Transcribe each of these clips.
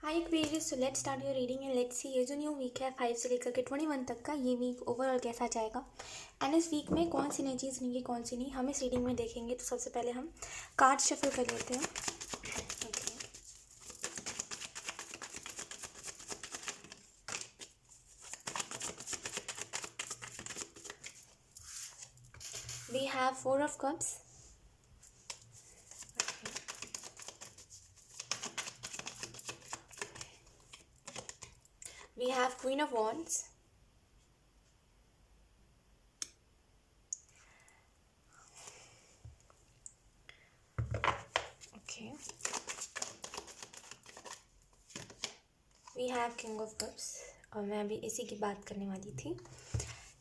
Hi Aquarius, so let's start your reading and let's see ये जो new week है 5 से लेकर के 21 तक का, ये वीक ओवरऑल कैसा जाएगा एंड इस वीक में कौन सी नई चीज़ रहेंगी कौन सी नहीं, हम इस रीडिंग में देखेंगे। तो सबसे पहले हम कार्ड शफल कर लेते हैं। We have 4 of Cups, we have Queen of Wands, okay, we have King of Cups। और मैं अभी इसी की बात करने वाली थी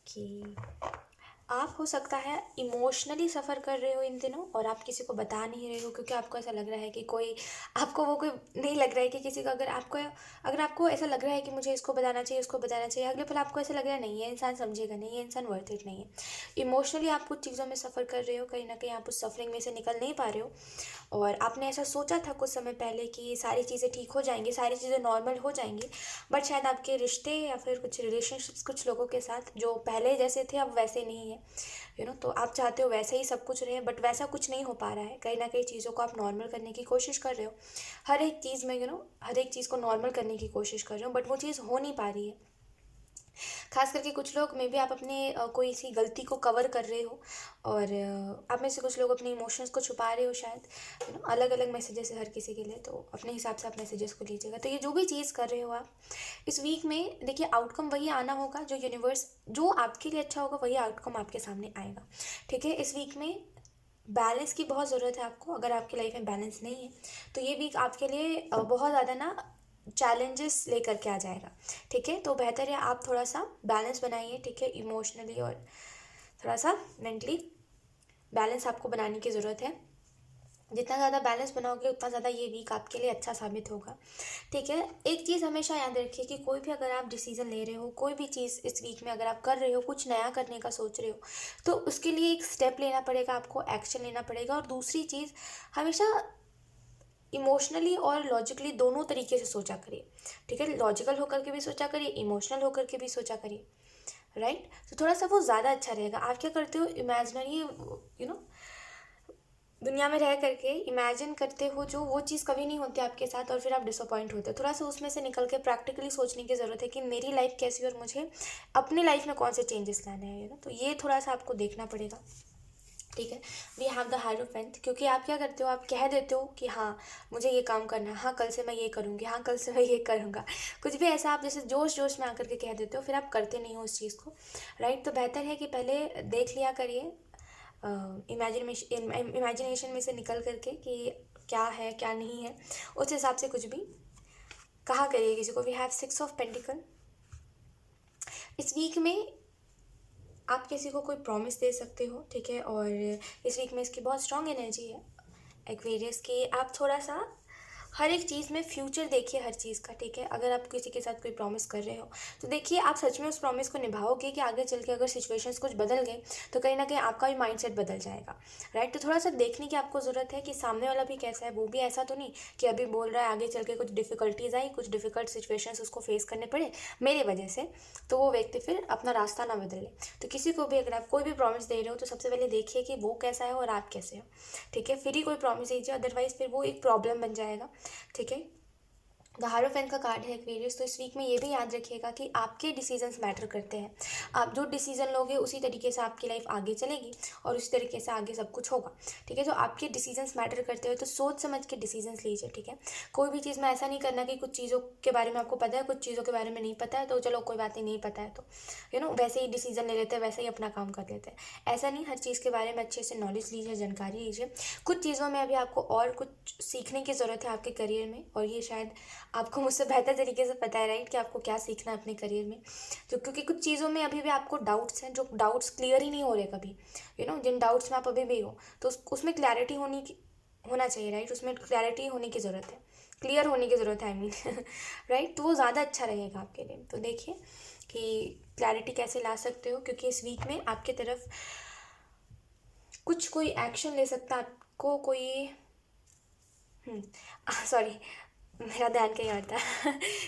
कि आप हो सकता है इमोशनली सफ़र कर रहे हो इन दिनों और आप किसी को बता नहीं रहे हो, क्योंकि आपको ऐसा लग रहा है कि कोई आपको वो कोई नहीं लग रहा है कि किसी का अगर आपको ऐसा लग रहा है कि मुझे इसको बताना चाहिए उसको बताना चाहिए, अगले पल आपको ऐसा लग रहा है नहीं ये इंसान समझेगा नहीं, ये इंसान वर्थ इट नहीं है। इमोशनली आप कुछ चीज़ों में सफ़र कर रहे हो, कहीं ना कहीं आप उस सफरिंग में से निकल नहीं पा रहे हो और आपने ऐसा सोचा था कुछ समय पहले कि सारी चीज़ें ठीक हो जाएंगी, सारी चीज़ें नॉर्मल हो जाएंगी, बट शायद आपके रिश्ते या फिर कुछ रिलेशनशिप्स कुछ लोगों के साथ जो पहले जैसे थे अब वैसे नहीं है। तो आप चाहते हो वैसे ही सब कुछ रहे, बट वैसा कुछ नहीं हो पा रहा है। कहीं ना कहीं चीज़ों को आप नॉर्मल करने की कोशिश कर रहे हो, हर एक चीज़ में हर एक चीज़ को नॉर्मल करने की कोशिश कर रहे हो, बट वो चीज़ हो नहीं पा रही है। खास करके कुछ लोग में भी आप अपने कोई सी गलती को कवर कर रहे हो और आप में से कुछ लोग अपने इमोशंस को छुपा रहे हो शायद। अलग अलग मैसेजेस है हर किसी के लिए, तो अपने हिसाब से आप मैसेजेस को लीजिएगा। तो ये जो भी चीज़ कर रहे हो आप इस वीक में, देखिए आउटकम वही आना होगा जो यूनिवर्स, जो आपके लिए अच्छा होगा वही आउटकम आपके सामने आएगा। ठीक है, इस वीक में बैलेंस की बहुत ज़रूरत है आपको। अगर आपकी लाइफ में बैलेंस नहीं है तो ये वीक आपके लिए बहुत ज़्यादा ना चैलेंजेस लेकर के आ जाएगा। ठीक है, तो बेहतर है आप थोड़ा सा बैलेंस बनाइए। ठीक है, इमोशनली और थोड़ा सा मेंटली बैलेंस आपको बनाने की ज़रूरत है। जितना ज़्यादा बैलेंस बनाओगे उतना ज़्यादा ये वीक आपके लिए अच्छा साबित होगा। ठीक है, एक चीज़ हमेशा याद रखिए कि कोई भी अगर आप डिसीज़न ले रहे हो, कोई भी चीज़ इस वीक में अगर आप कर रहे हो, कुछ नया करने का सोच रहे हो, तो उसके लिए एक स्टेप लेना पड़ेगा, आपको एक्शन लेना पड़ेगा। और दूसरी चीज़, हमेशा इमोशनली और लॉजिकली दोनों तरीके से सोचा करिए। ठीक है, लॉजिकल होकर के भी सोचा करिए, इमोशनल होकर के भी सोचा करिए। राइट, तो थोड़ा सा वो ज़्यादा अच्छा रहेगा। आप क्या करते हो, इमेजिनरी दुनिया में रह करके इमेजिन करते हो जो वो चीज़ कभी नहीं होती आपके साथ और फिर आप डिसअपॉइंट होते हो। थोड़ा सा उसमें से निकल के प्रैक्टिकली सोचने की ज़रूरत है कि मेरी लाइफ कैसी है और मुझे अपनी लाइफ में कौन से चेंजेस लाने हैं। तो ये थोड़ा सा आपको देखना पड़ेगा। ठीक है, वी हैव द हायरोफेंट, क्योंकि आप क्या करते हो, आप कह देते हो कि हाँ मुझे ये काम करना है, हाँ कल से मैं ये करूँगी, हाँ कल से मैं ये करूँगा, कुछ भी ऐसा आप जैसे जोश जोश में आकर के कह देते हो, फिर आप करते नहीं हो उस चीज़ को। राइट, तो बेहतर है कि पहले देख लिया करिए इमेजिनेशन में से निकल करके कि क्या है क्या नहीं है, उस हिसाब से कुछ भी कहा करिए किसी को। We have 6 of Pentacle। इस वीक में आप किसी को कोई प्रॉमिस दे सकते हो। ठीक है, और इस वीक में इसकी बहुत स्ट्रॉन्ग एनर्जी है एक्वेरियस की। आप थोड़ा सा हर एक चीज़ में फ्यूचर देखिए हर चीज़ का। ठीक है, अगर आप किसी के साथ कोई प्रॉमिस कर रहे हो तो देखिए आप सच में उस प्रॉमिस को निभाओगे कि आगे चल के अगर सिचुएशंस कुछ बदल गए तो कहीं ना कहीं आपका भी माइंडसेट बदल जाएगा। राइट, तो थोड़ा सा देखने की आपको ज़रूरत है कि सामने वाला भी कैसा है, वो भी ऐसा तो नहीं कि अभी बोल रहा है आगे चल के कुछ डिफ़िकल्टीज़ आई, कुछ डिफ़िकल्ट सिचुएशंस उसको फेस करने पड़े मेरी वजह से, तो वो व्यक्ति फिर अपना रास्ता ना बदले। तो किसी को भी अगर आप कोई भी प्रॉमिस दे रहे हो तो सबसे पहले देखिए कि वो कैसा है और आप कैसे हो। ठीक है, फिर ही कोई प्रॉमिस दीजिए, अदरवाइज फिर वो एक प्रॉब्लम बन जाएगा। ठीक है, द हायरोफेंट का कार्ड है एक्वेरियस। तो इस वीक में ये भी याद रखिएगा कि आपके डिसीजंस मैटर करते हैं। आप जो डिसीजन लोगे उसी तरीके से आपकी लाइफ आगे चलेगी और उसी तरीके से आगे सब कुछ होगा। ठीक है, तो आपके डिसीजंस मैटर करते हैं, तो सोच समझ के डिसीजंस लीजिए। ठीक है, कोई भी चीज़ में ऐसा नहीं करना कि कुछ चीज़ों के बारे में आपको पता है, कुछ चीज़ों के बारे में नहीं पता है, तो चलो कोई बात नहीं पता है तो वैसे ही डिसीजन ले लेते हैं, वैसे ही अपना काम कर लेते हैं। ऐसा नहीं, हर चीज़ के बारे में अच्छे से नॉलेज लीजिए, जानकारी लीजिए। कुछ चीज़ों में अभी आपको और कुछ सीखने की ज़रूरत है आपके करियर में, और ये शायद आपको मुझसे बेहतर तरीके से पता है। राइट, कि आपको क्या सीखना है अपने करियर में। तो क्योंकि कुछ चीज़ों में अभी भी आपको डाउट्स हैं, जो डाउट्स क्लियर ही नहीं हो रहे कभी, जिन डाउट्स में आप अभी भी हो, तो उसमें क्लैरिटी होना चाहिए। राइट, उसमें क्लैरिटी होने की ज़रूरत है, क्लियर होने की ज़रूरत है, आई मीन। राइट, तो वो ज़्यादा अच्छा रहेगा आपके लिए। तो देखिए कि क्लैरिटी कैसे ला सकते हो, क्योंकि इस वीक में आपके तरफ कुछ कोई एक्शन ले सकता है, आपको कोई सॉरी मेरा ध्यान कहीं और था।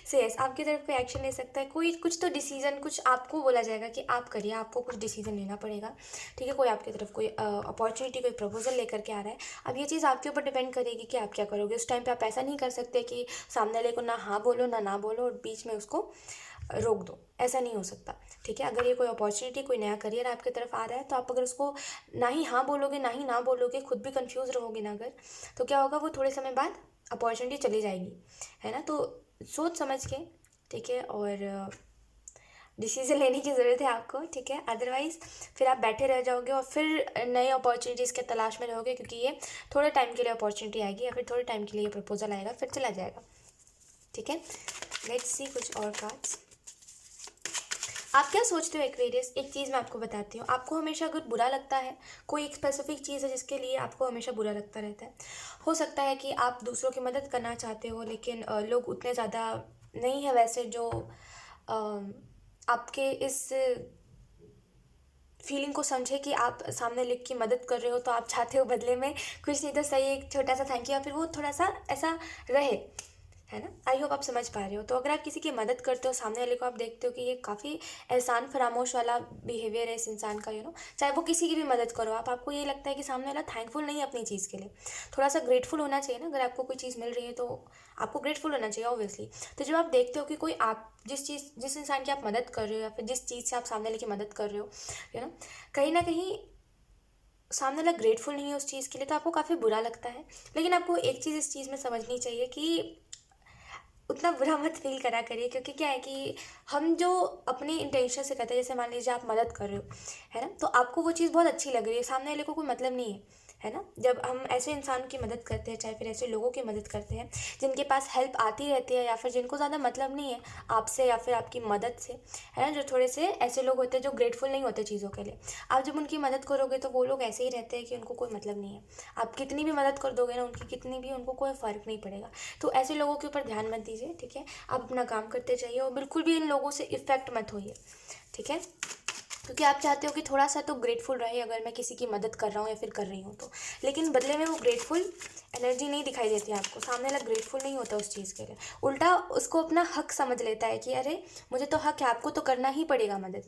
सो यस, आपकी तरफ कोई एक्शन ले सकता है, कोई कुछ तो डिसीजन, कुछ आपको बोला जाएगा कि आप करिए, आपको कुछ डिसीजन लेना पड़ेगा, ठीक है। कोई आपकी तरफ कोई अपॉर्चुनिटी, कोई प्रपोजल लेकर के आ रहा है। अब ये चीज़ आपके ऊपर डिपेंड करेगी कि आप क्या करोगे। उस टाइम पे आप ऐसा नहीं कर सकते कि सामने वाले को ना हाँ बोलो ना बोलो और बीच में उसको रोक दो, ऐसा नहीं हो सकता, ठीक है। अगर ये कोई अपॉर्चुनिटी, कोई नया करियर आपकी तरफ आ रहा है, तो आप अगर उसको ना ही हाँ बोलोगे ना ही ना बोलोगे, खुद भी कंफ्यूज रहोगे ना अगर, तो क्या होगा, वो थोड़े समय बाद अपॉर्चुनिटी चली जाएगी, है ना। तो सोच समझ के, ठीक है, और डिसीजन लेने की ज़रूरत है आपको, ठीक है। अदरवाइज़ फिर आप बैठे रह जाओगे और फिर नई अपॉर्चुनिटीज़ के तलाश में रहोगे, क्योंकि ये थोड़े टाइम के लिए अपॉर्चुनिटी आएगी या फिर थोड़े टाइम के लिए प्रपोजल आएगा, फिर चला जाएगा, ठीक है। लेट्स सी कुछ और कार्ड्स। आप क्या सोचते हो एक्वेरियस? एक चीज़ मैं आपको बताती हूँ, आपको हमेशा अगर बुरा लगता है, कोई एक स्पेसिफिक चीज़ है जिसके लिए आपको हमेशा बुरा लगता रहता है, हो सकता है कि आप दूसरों की मदद करना चाहते हो, लेकिन लोग उतने ज़्यादा नहीं है वैसे जो आपके इस फीलिंग को समझे कि आप सामने लिख की मदद कर रहे हो, तो आप चाहते हो बदले में कुछ नहीं तो सही एक छोटा सा थैंक यू, या फिर वो थोड़ा सा ऐसा रहे, है ना। आई होप आप समझ पा रहे हो। तो अगर आप किसी की मदद करते हो, सामने वाले को आप देखते हो कि ये काफ़ी एहसान फरामोश वाला बिहेवियर है इस इंसान का, चाहे वो किसी की भी मदद करो आप, आपको ये लगता है कि सामने वाला थैंकफुल नहीं है अपनी चीज़ के लिए, थोड़ा सा ग्रेटफुल होना चाहिए ना। अगर आपको कोई चीज़ मिल रही है तो आपको ग्रेटफुल होना चाहिए ऑब्वियसली। तो जब आप देखते हो कि कोई आप जिस इंसान की आप मदद कर रहे हो या फिर जिस चीज़ से आप सामने वाले की मदद कर रहे हो, कहीं ना कहीं सामने वाला ग्रेटफुल नहीं है उस चीज़ के लिए, तो आपको काफ़ी बुरा लगता है। लेकिन आपको एक चीज़ इस चीज़ में समझनी चाहिए कि उतना बुरा मत फील करा करिए, क्योंकि क्या है कि हम जो अपने इंटेंशन से करते हैं, जैसे मान लीजिए आप मदद कर रहे हो, है ना, तो आपको वो चीज़ बहुत अच्छी लग रही है, सामने वाले को कोई मतलब नहीं है ना। जब हम ऐसे इंसान की मदद करते हैं, चाहे फिर ऐसे लोगों की मदद करते हैं जिनके पास हेल्प आती रहती है, या फिर जिनको ज़्यादा मतलब नहीं है आपसे या फिर आपकी मदद से, है ना, जो थोड़े से ऐसे लोग होते हैं जो ग्रेटफुल नहीं होते चीज़ों के लिए, आप जब उनकी मदद करोगे तो वो लोग ऐसे ही रहते हैं कि उनको कोई मतलब नहीं है। आप कितनी भी मदद कर दोगे ना उनकी, कितनी भी, उनको कोई फ़र्क नहीं पड़ेगा। तो ऐसे लोगों के ऊपर ध्यान मत दीजिए, ठीक है। आप अपना काम करते जाइए और बिल्कुल भी इन लोगों से इफ़ेक्ट मत होइए, ठीक है, क्योंकि आप चाहते हो कि थोड़ा सा तो ग्रेटफुल रहे अगर मैं किसी की मदद कर रहा हूँ या फिर कर रही हूँ तो, लेकिन बदले में वो ग्रेटफुल एनर्जी नहीं दिखाई देती आपको, सामने वाला ग्रेटफुल नहीं होता उस चीज़ के लिए, उल्टा उसको अपना हक समझ लेता है कि अरे मुझे तो हक है, आपको तो करना ही पड़ेगा मदद,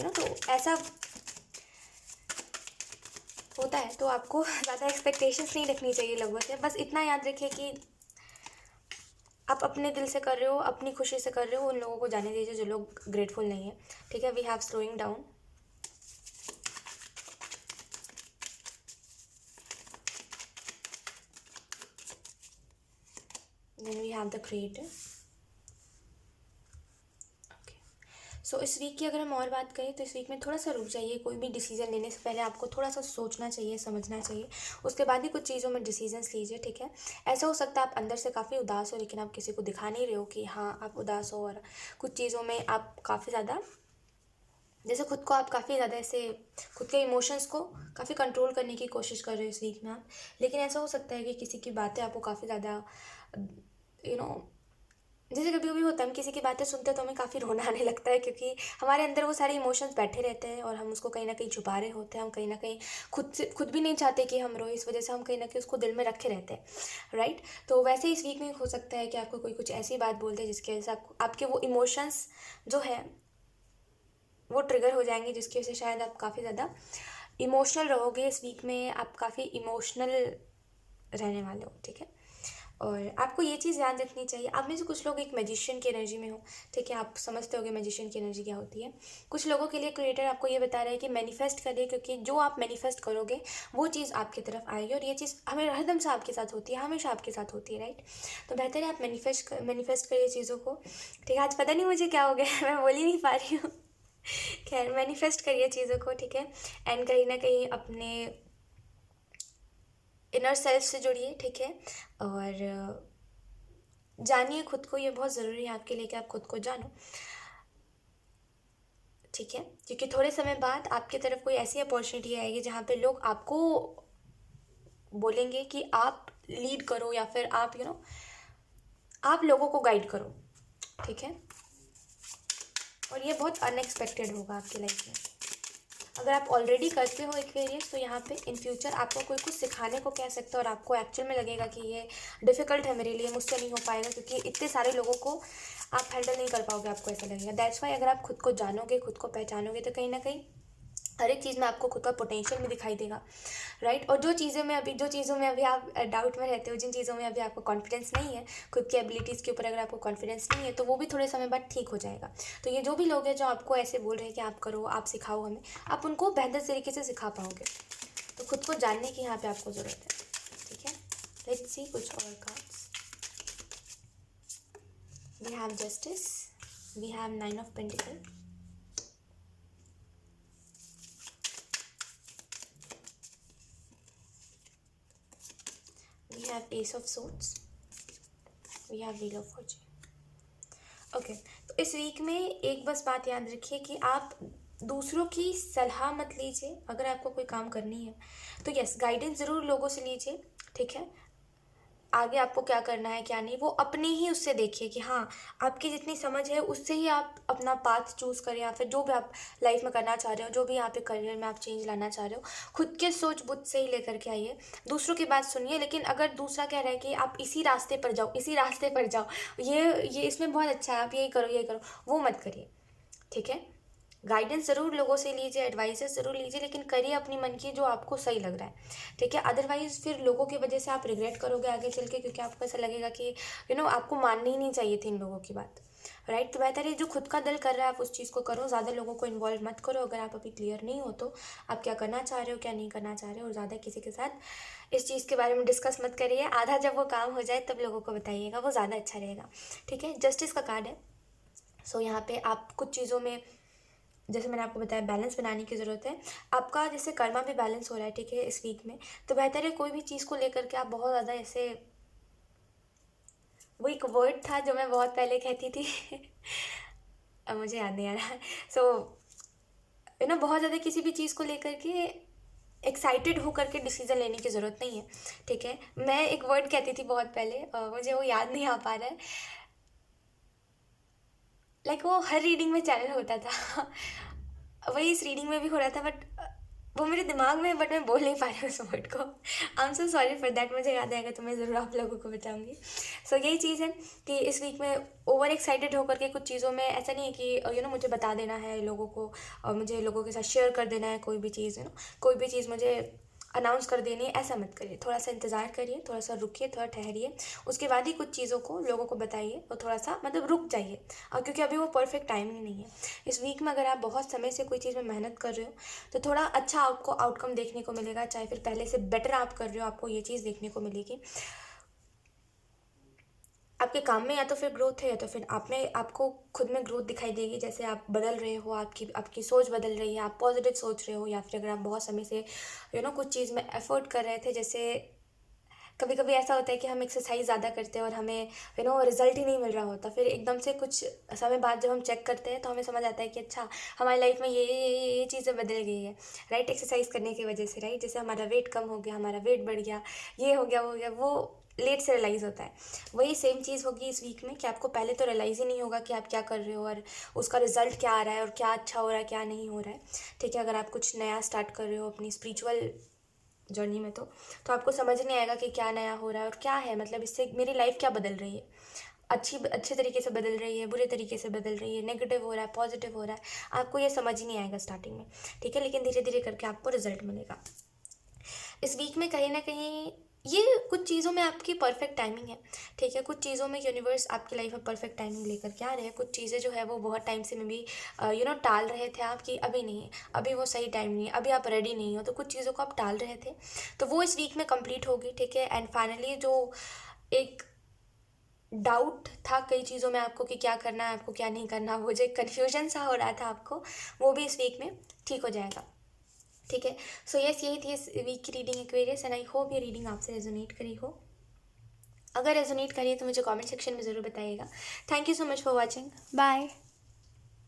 तो ऐसा होता है। तो आपको ज़्यादा एक्सपेक्टेशंस नहीं रखनी चाहिए लोगों से, बस इतना याद रखिए कि आप अपने दिल से कर रहे हो, अपनी खुशी से कर रहे हो, उन लोगों को जाने दीजिए जो लोग ग्रेटफुल नहीं है, ठीक है। We have slowing down. Then we have the creator. Okay, so इस वीक की अगर हम और बात करें तो इस वीक में थोड़ा सा रुक जाइए, कोई भी डिसीजन लेने से पहले आपको थोड़ा सा सोचना चाहिए, समझना चाहिए, उसके बाद ही कुछ चीज़ों में डिसीजंस लीजिए, ठीक है। ऐसा हो सकता है आप अंदर से काफ़ी उदास हो, लेकिन आप किसी को दिखा नहीं रहे हो कि हाँ आप उदास हो, और कुछ चीज़ों में आप काफ़ी ज़्यादा, जैसे खुद को आप काफ़ी ज़्यादा ऐसे खुद के इमोशंस को काफ़ी कंट्रोल करने की कोशिश कर रहे हो इस वीक में आप। लेकिन ऐसा हो सकता है कि किसी की बातें आपको काफ़ी ज़्यादा यू नो जैसे कभी कभी होता है, हम किसी की बातें सुनते हैं तो हमें काफ़ी रोना आने लगता है, क्योंकि हमारे अंदर वो सारे इमोशंस बैठे रहते हैं और हम उसको कहीं ना कहीं छुपा रहे होते हैं, हम कहीं ना कहीं खुद भी नहीं चाहते कि हम रोए, इस वजह से हम कहीं ना कहीं उसको दिल में रखे रहते हैं, राइट। तो वैसे इस वीक में हो सकता है कि आपको कोई कुछ ऐसी बात बोल दे जिसकी वजह से आपके वो इमोशंस जो है वो ट्रिगर हो जाएंगे, जिसकी वजह से शायद आप काफ़ी ज़्यादा इमोशनल रहोगे इस वीक में, आप काफ़ी इमोशनल रहने वाले हो, ठीक है। और आपको ये चीज़ याद रखनी चाहिए, आप में से कुछ लोग एक मैजिशियन की एनर्जी में हो, ठीक है, आप समझते होगे मैजिशियन की एनर्जी क्या होती है। कुछ लोगों के लिए क्रिएटर आपको ये बता रहा है कि मैनिफेस्ट करिए, क्योंकि जो आप मैनिफेस्ट करोगे वो चीज़ आपकी तरफ आएगी, और ये चीज़ हमें हरदम से आपके साथ होती है, हमेशा आपके साथ होती है, राइट। तो बेहतर है आप मैनिफेस्ट करिए चीज़ों को, ठीक है। आज पता नहीं मुझे क्या हो गया मैं बोल ही नहीं पा रही हूँ। खैर, मैनिफेस्ट करिए चीज़ों को, ठीक है। एंड कहीं ना कहीं अपने इनर सेल्फ से जुड़िए, ठीक है। और जानिए खुद को, ये बहुत ज़रूरी है आपके लिए कि आप खुद को जानो, ठीक है, क्योंकि थोड़े समय बाद आपकी तरफ कोई ऐसी अपॉर्चुनिटी आएगी जहाँ पे लोग आपको बोलेंगे कि आप लीड करो, या फिर आप आप लोगों को गाइड करो, ठीक है। और ये बहुत अनएक्सपेक्टेड होगा आपकी लाइफ में। अगर आप ऑलरेडी करते हो एक्वेरियस तो यहाँ पे इन फ्यूचर आपको कोई कुछ सिखाने को कह सकते हो और आपको एक्चुअल में लगेगा कि ये डिफ़िकल्ट है मेरे लिए, मुझसे नहीं हो पाएगा, क्योंकि इतने सारे लोगों को आप हैंडल नहीं कर पाओगे, आपको ऐसा लगेगा। दैट्स वाई अगर आप खुद को जानोगे, खुद को पहचानोगे, तो कहीं ना कहीं हर एक चीज़ में आपको खुद का पोटेंशियल भी दिखाई देगा, राइट। और जो चीज़ों में अभी आप डाउट में रहते हो, जिन चीज़ों में अभी आपको कॉन्फिडेंस नहीं है, खुद की एबिलिटीज़ के ऊपर अगर आपको कॉन्फिडेंस नहीं है, तो वो भी थोड़े समय बाद ठीक हो जाएगा। तो ये जो भी लोग हैं जो आपको ऐसे बोल रहे हैं कि आप करो, आप सिखाओ हमें, आप उनको बेहतर तरीके से सिखा पाओगे। तो खुद को जानने की यहाँ पे आपको ज़रूरत है, ठीक है। लेट्स सी कुछ और cards. We have justice, we have 9 of pentacle, we have Ace of Swords, we have Wheel of Fortune। Okay, तो इस वीक में एक बस बात याद रखिए कि आप दूसरों की सलाह मत लीजिए। अगर आपको कोई काम करनी है तो यस, गाइडेंस ज़रूर लोगों से लीजिए, ठीक है। आगे आपको क्या करना है क्या नहीं, वो अपने ही उससे देखिए कि हाँ, आपकी जितनी समझ है उससे ही आप अपना पाथ चूज़ करें, या फिर जो भी आप लाइफ में करना चाह रहे हो, जो भी यहाँ पे करियर में आप चेंज लाना चाह रहे हो, खुद के सोच बुझ से ही लेकर के आइए। दूसरों की बात सुनिए, लेकिन अगर दूसरा कह रहा है कि आप इसी रास्ते पर जाओ, इसी रास्ते पर जाओ, ये इसमें बहुत अच्छा है, आप यही करो, वो मत करिए, ठीक है। गाइडेंस ज़रूर लोगों से लीजिए, एडवाइसेस ज़रूर लीजिए, लेकिन करिए अपनी मन की जो आपको सही लग रहा है, ठीक है। अदरवाइज़ फिर लोगों की वजह से आप रिग्रेट करोगे आगे चल के, क्योंकि आपको ऐसा लगेगा कि आपको माननी ही नहीं चाहिए थी इन लोगों की बात, राइट। तो बेहतर है जो खुद का दिल कर रहा है आप उस चीज़ को करो, ज़्यादा लोगों को इन्वॉल्व मत करो। अगर आप अभी क्लियर नहीं हो तो आप क्या करना चाह रहे हो, क्या नहीं करना चाह रहे हो, और ज़्यादा किसी के साथ इस चीज़ के बारे में डिस्कस मत करिए। आधा जब वो काम हो जाए तब लोगों को बताइएगा, वो ज़्यादा अच्छा रहेगा, ठीक है। जस्टिस का कार्ड है। सो यहाँ पे आप कुछ चीज़ों में, जैसे मैंने आपको बताया, बैलेंस बनाने की ज़रूरत है। आपका जैसे कर्मा भी बैलेंस हो रहा है, ठीक है, इस वीक में, तो बेहतर है कोई भी चीज़ को लेकर के आप बहुत ज़्यादा ऐसे, वो एक वर्ड था जो मैं बहुत पहले कहती थी अब मुझे याद नहीं आ रहा। सो बहुत ज़्यादा किसी भी चीज़ को लेकर के एक्साइटेड होकर के डिसीजन लेने की ज़रूरत नहीं है, ठीक है। मैं एक वर्ड कहती थी बहुत पहले, मुझे वो याद नहीं आ पा रहा है, लाइक वो हर रीडिंग में चैनल होता था वही इस रीडिंग में भी हो रहा था, बट वो मेरे दिमाग में, बट मैं बोल नहीं पा रही हूँ उस वर्ड को। I am so sorry for that. मुझे याद आएगा तो मैं ज़रूर आप लोगों को बताऊँगी। सो यही चीज़ है कि इस वीक में ओवर एक्साइटेड होकर के कुछ चीज़ों में, ऐसा नहीं है कि मुझे बता देना है लोगों को, और मुझे लोगों के साथ शेयर कर देना है कोई भी चीज़, कोई भी चीज़ मुझे अनाउंस कर देनी है, ऐसा मत करिए। थोड़ा सा इंतज़ार करिए, थोड़ा सा रुकिए, थोड़ा ठहरिए, उसके बाद ही कुछ चीज़ों को लोगों को बताइए, और थोड़ा सा रुक जाइए, और क्योंकि अभी वो परफेक्ट टाइमिंग नहीं है। इस वीक में अगर आप बहुत समय से कोई चीज़ में मेहनत कर रहे हो तो थोड़ा अच्छा आपको आउटकम देखने को मिलेगा, चाहे फिर पहले से बेटर आप कर रहे हो, आपको ये चीज़ देखने को मिलेगी। आपके काम में या तो फिर ग्रोथ है, या तो फिर आप में, आपको खुद में ग्रोथ दिखाई देगी, जैसे आप बदल रहे हो, आपकी सोच बदल रही है, आप पॉजिटिव सोच रहे हो, या फिर अगर आप बहुत समय से कुछ चीज़ में एफर्ट कर रहे थे, जैसे कभी कभी ऐसा होता है कि हम एक्सरसाइज ज़्यादा करते हैं और हमें रिजल्ट ही नहीं मिल रहा होता, फिर एकदम से कुछ समय बाद जब हम चेक करते हैं तो हमें समझ आता है कि अच्छा, हमारी लाइफ में ये चीज़ें बदल गई है, राइट, एक्सरसाइज करने की वजह से, राइट। जैसे हमारा वेट कम हो गया, हमारा वेट बढ़ गया, ये हो गया, वो हो गया, वो लेट से रियलाइज़ होता है। वही सेम चीज़ होगी इस वीक में कि आपको पहले तो रियलाइज़ ही नहीं होगा कि आप क्या कर रहे हो और उसका रिजल्ट क्या आ रहा है, और क्या अच्छा हो रहा है, क्या नहीं हो रहा है, ठीक है। अगर आप कुछ नया स्टार्ट कर रहे हो अपनी स्पिरिचुअल जर्नी में, तो आपको समझ नहीं आएगा कि क्या नया हो रहा है और क्या है, मतलब इससे मेरी लाइफ क्या बदल रही है, अच्छे तरीके से बदल रही है, बुरे तरीके से बदल रही है, नेगेटिव हो रहा है, पॉजिटिव हो रहा है, आपको ये समझ ही नहीं आएगा स्टार्टिंग में, ठीक है। लेकिन धीरे धीरे करके आपको रिजल्ट मिलेगा। इस वीक में कहीं ना कहीं ये कुछ चीज़ों में आपकी परफेक्ट टाइमिंग है, ठीक है। कुछ चीज़ों में यूनिवर्स आपकी लाइफ में परफेक्ट टाइमिंग लेकर के आ रहे हैं। कुछ चीज़ें जो है वो बहुत टाइम से में भी टाल रहे थे आप कि अभी नहीं है, अभी वो सही टाइम नहीं है, अभी आप रेडी नहीं हो, तो कुछ चीज़ों को आप टाल रहे थे, तो वो इस वीक में कंप्लीट होगी, ठीक है। एंड फाइनली जो एक डाउट था कई चीज़ों में आपको कि क्या करना है, आपको क्या नहीं करना, वो जो कन्फ्यूजन सा हो रहा था आपको, वो भी इस वीक में ठीक हो जाएगा, ठीक है। सो यस, यही थी इस वीक की reading Aquarius, and I hope ये रीडिंग आपसे रेजोनेट करी हो। अगर रेजोनेट करी है तो मुझे कमेंट सेक्शन में ज़रूर बताइएगा। Thank you so much for watching, bye.